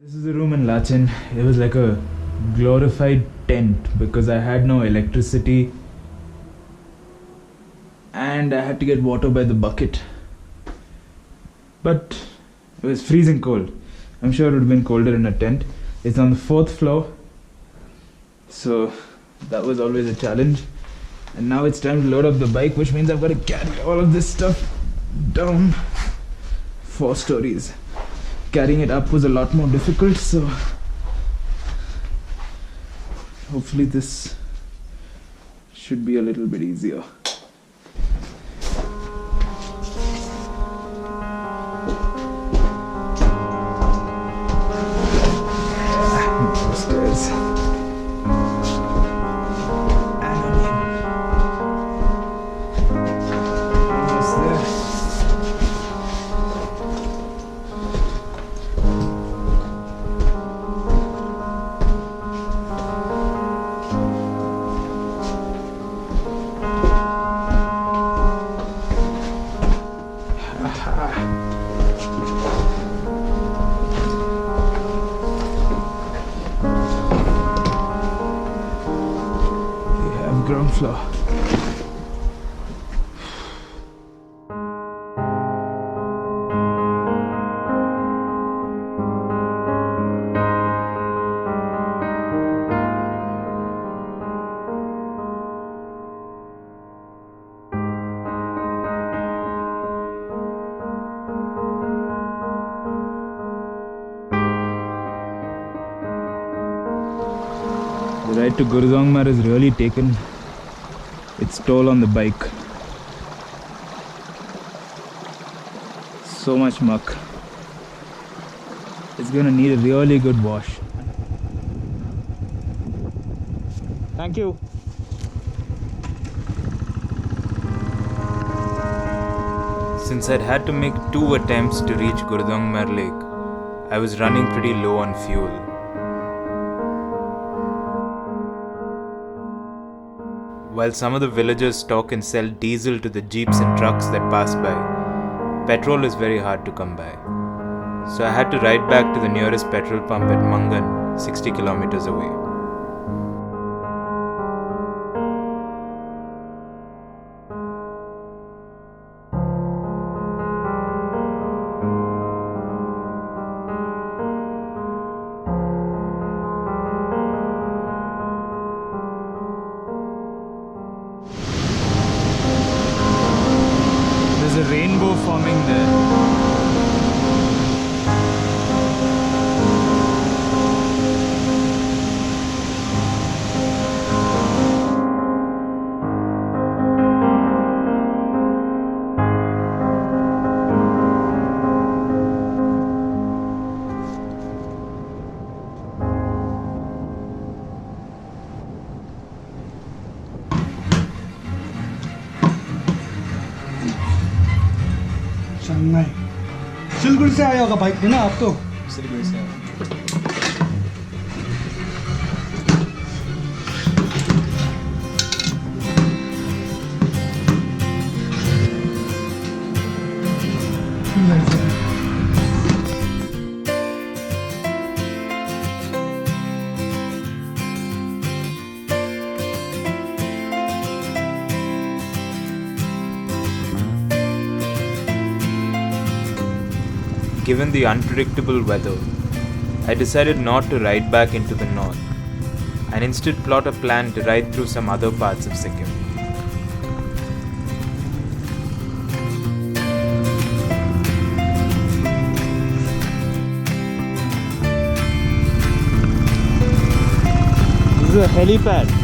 This is a room in Lachen. It was like a glorified tent because I had no electricity and I had to get water by the bucket. But it was freezing cold. I'm sure it would have been colder in a tent. It's on the 4th floor, so that was always a challenge. And now it's time to load up the bike, which means I've got to carry all of this stuff down 4 stories. Carrying it up was a lot more difficult, so hopefully this should be a little bit easier. Stairs. Ground floor. The ride to Gurudongmar has really taken its toll on the bike. So much muck. It's gonna need a really good wash. Thank you. Since I'd had to make 2 attempts to reach Gurudongmar Lake, I was running pretty low on fuel. While some of the villagers stock and sell diesel to the jeeps and trucks that pass by, petrol is very hard to come by. So I had to ride back to the nearest petrol pump at Mangan, 60 kilometers away. There's a rainbow forming there. नहीं सिलगुड़ी से आया होगा bike पे ना आप तो सिलगुड़ी से Given the unpredictable weather, I decided not to ride back into the north and instead plot a plan to ride through some other parts of Sikkim. This is a helipad.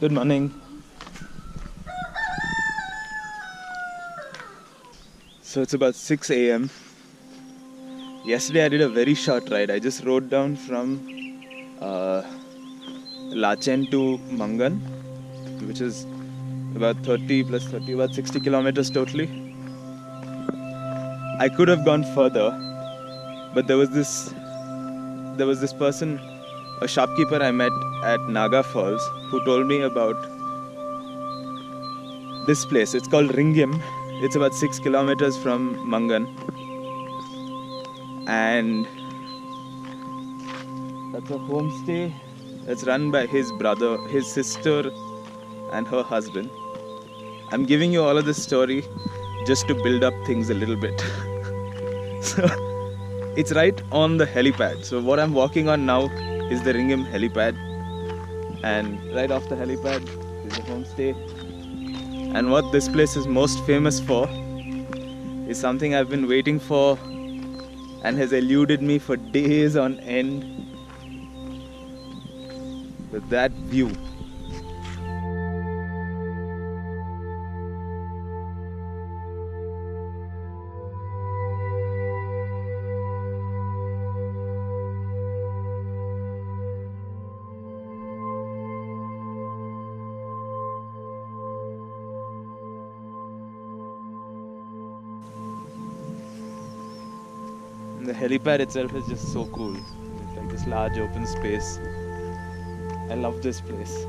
Good morning. So it's about 6 a.m. Yesterday I did a very short ride. I just rode down from Lachen to Mangan, which is about 30 plus 30, about 60 kilometers totally. I could have gone further, but there was this person, a shopkeeper I met at Naga Falls, who told me about this place. It's called Ringhim. It's about 6 kilometers from Mangan, and that's a homestay that's run by his brother, his sister, and her husband. I'm giving you all of this story just to build up things a little bit. So it's right on the helipad. So what I'm walking on now is the Rhingim helipad, and right off the helipad is the homestay. And what this place is most famous for is something I've been waiting for and has eluded me for days on end. With that view. And the helipad itself is just so cool. It's like this large open space. I love this place.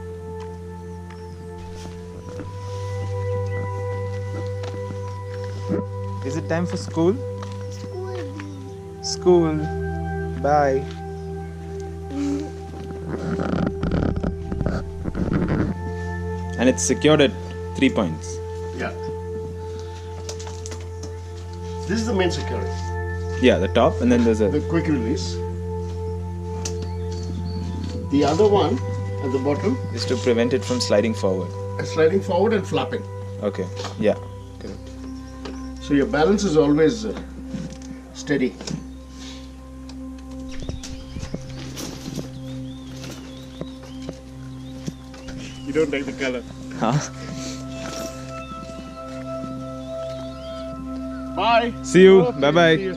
Is it time for school? School. Bye. And it's secured at 3 points. Yeah. This is the main security. Yeah, the top, and then there's The quick release. The other one at the bottom is to prevent it from sliding forward. is sliding forward and flapping. Okay. Yeah. Correct. So your balance is always steady. You don't like the color. Huh? Bye. See you. Okay, Bye bye. see you.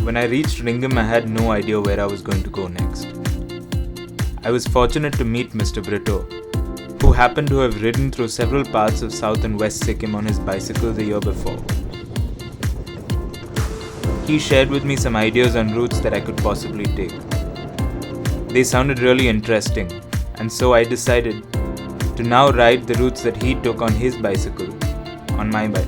When I reached Rhingim, I had no idea where I was going to go next. I was fortunate to meet Mr. Brito, who happened to have ridden through several parts of South and West Sikkim on his bicycle the year before. He shared with me some ideas on routes that I could possibly take. They sounded really interesting, and so I decided to now ride the routes that he took on his bicycle on my bike.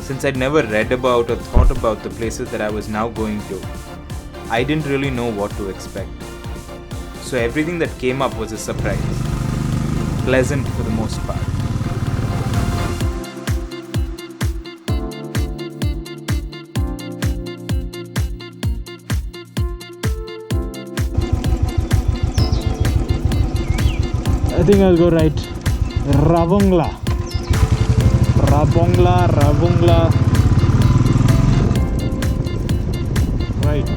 Since I'd never read about or thought about the places that I was now going to, I didn't really know what to expect. So everything that came up was a surprise. Pleasant for the most part. I think I'll go right. Ravangla. Right.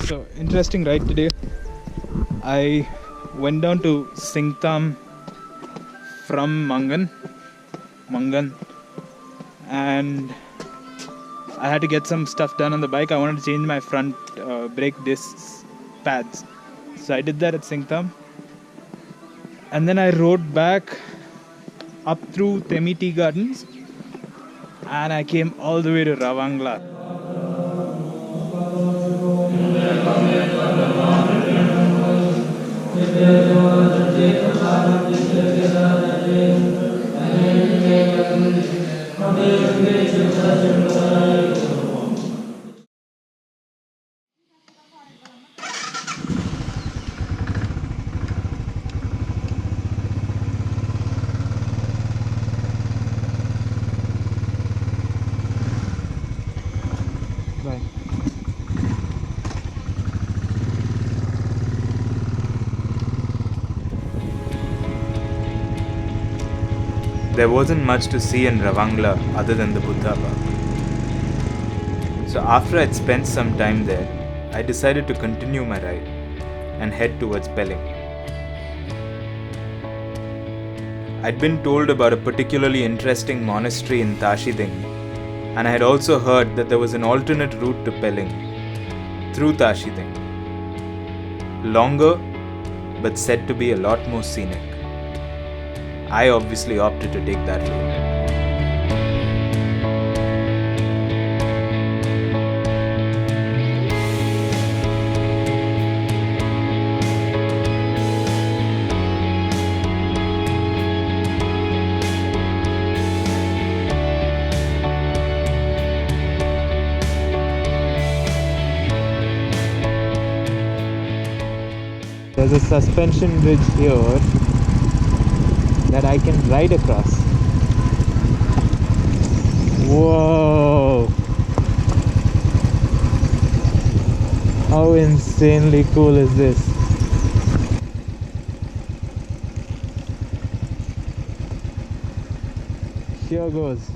So interesting ride today. I went down to Singtham from Mangan, and I had to get some stuff done on the bike. I wanted to change my front brake discs pads, so I did that at Singtham, and then I rode back up through Temi tea gardens, and I came all the way to Ravangla. Bye. There wasn't much to see in Ravangla other than the Buddha Park. So after I'd spent some time there, I decided to continue my ride and head towards Pelling. I'd been told about a particularly interesting monastery in Tashiding, and I had also heard that there was an alternate route to Pelling through Tashiding. Longer, but said to be a lot more scenic. I obviously opted to take that route. There's a suspension bridge here that I can ride across. Whoa! How insanely cool is this? Here goes.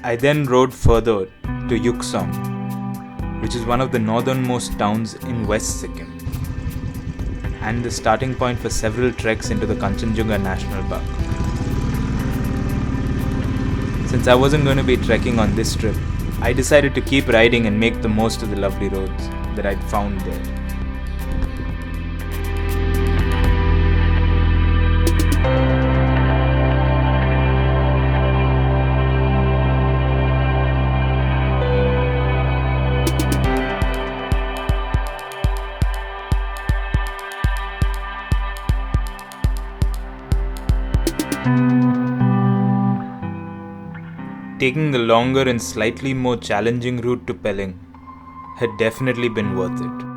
I then rode further to Yuksom, which is one of the northernmost towns in West Sikkim, and the starting point for several treks into the Kanchenjunga National Park. Since I wasn't going to be trekking on this trip, I decided to keep riding and make the most of the lovely roads that I'd found there. Taking the longer and slightly more challenging route to Pelling had definitely been worth it.